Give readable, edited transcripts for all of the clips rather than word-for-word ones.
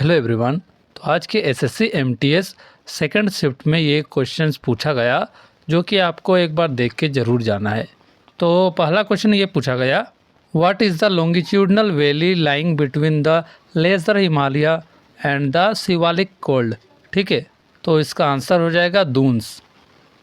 Hello everyone. तो आज के एसएससी एमटीएस सेकंड शिफ्ट में ये क्वेश्चंस पूछा गया जो कि आपको एक बार देख के ज़रूर जाना है। तो पहला क्वेश्चन ये पूछा गया, what is the longitudinal valley lying between the lesser Himalaya and the Shivalik cold. ठीक है, तो इसका आंसर हो जाएगा दून्स।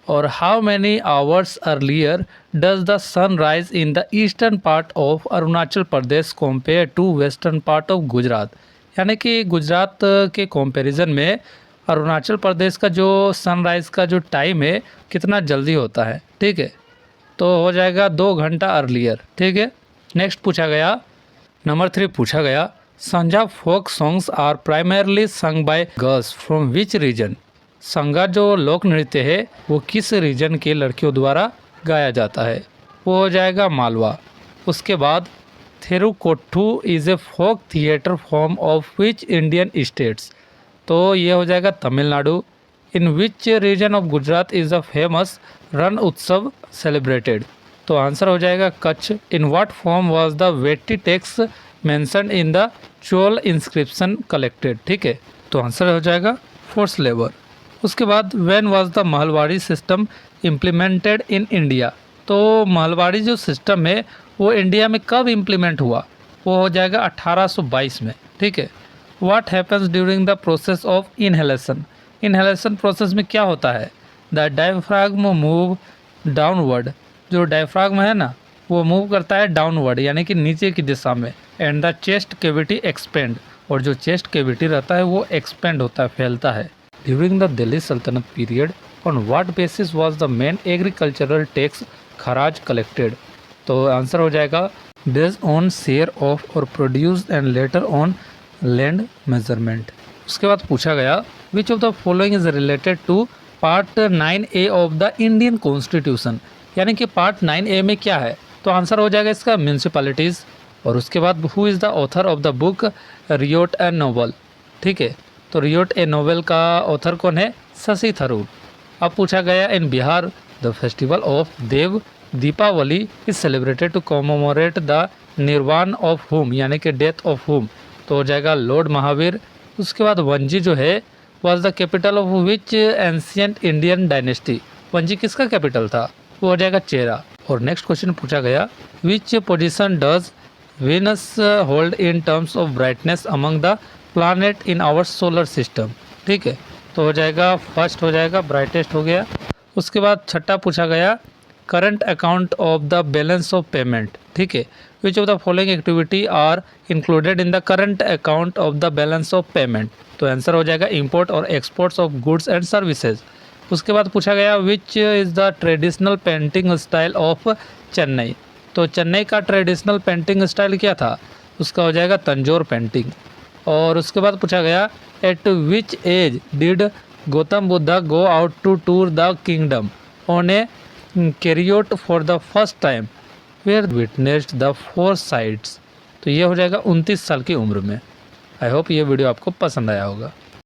और how many hours earlier does the sun rise in the eastern part of Arunachal Pradesh compare to western part of Gujarat. यानी कि गुजरात के कंपैरिजन में अरुणाचल प्रदेश का जो सनराइज़ का जो टाइम है कितना जल्दी होता है। ठीक है, तो हो जाएगा 2 घंटा अर्लियर। ठीक है, नेक्स्ट पूछा गया, नंबर 3 पूछा गया, Sanjha folk songs are primarily sung by girls from which region. Sanjha जो लोक नृत्य है वो किस रीजन के लड़कियों द्वारा गाया जाता है, वो हो जाएगा मालवा। उसके बाद Therukoothu is a folk theatre form of which Indian states, तो ये हो जाएगा Tamil Nadu. In which region of Gujarat is a famous Rann Utsav celebrated, तो आंसर हो जाएगा Kutch. In what form was the vetti tax mentioned in the Chola inscription collected. ठीक है, तो आंसर हो जाएगा फोर्स लेबर। उसके बाद when was the Mahalwari system implemented in India, तो महलवाड़ी जो सिस्टम है वो इंडिया में कब इम्प्लीमेंट हुआ, वो हो जाएगा 1822 में। ठीक है, what happens during the process of inhalation. Inhalation process में क्या होता है, द डायफ्राग्म मूव डाउनवर्ड। जो डायफ्राग्म है ना वो मूव करता है डाउनवर्ड यानी कि नीचे की दिशा में। And the chest cavity expand, और जो चेस्ट कैविटी रहता है वो एक्सपेंड होता है, फैलता है। During the Delhi sultanate period on what basis was the main agricultural tax kharaj collected, तो आंसर हो जाएगा बेस्ड ऑन शेयर ऑफ और produce and later on land measurement. उसके बाद पूछा गया, which of the following is related to part 9A of the Indian constitution. यानी कि पार्ट 9A में क्या है, तो आंसर हो जाएगा इसका म्यूनसिपैलिटीज़। और उसके बाद who is the author of the book riot a novel. ठीक है, तो रियोट ए नोवेल का ऑथर कौन है, शशि थरूर। अब पूछा गया, in Bihar the festival of Dev Deepawali is celebrated to commemorate the nirvana of whom, यानी कि डेथ ऑफ हुम, तो हो जाएगा लॉर्ड महावीर। उसके बाद वंजी जो है was the capital of which ancient Indian dynasty. Vanji किसका कैपिटल था, वो हो जाएगा चेरा। और नेक्स्ट क्वेश्चन पूछा गया, which position does Venus hold in terms of brightness among the planet in our solar system. ठीक है, तो हो जाएगा फर्स्ट, हो जाएगा ब्राइटेस्ट हो गया। उसके बाद छठा पूछा गया, current account of the balance of payment. ठीक है, which of the following activity are included in the current account of the balance of payment, तो आंसर हो जाएगा इंपोर्ट और exports of goods and services. उसके बाद पूछा गया, which is the traditional painting style of Chennai, तो चेन्नई का ट्रेडिशनल पेंटिंग स्टाइल क्या था, उसका हो जाएगा तंजोर पेंटिंग। और उसके बाद पूछा गया, at which age did Gautam Buddha go out to tour the kingdom on a chariot for the first time where witnessed the 4 sides, तो ये हो जाएगा 29 साल की उम्र में। आई होप ये वीडियो आपको पसंद आया होगा।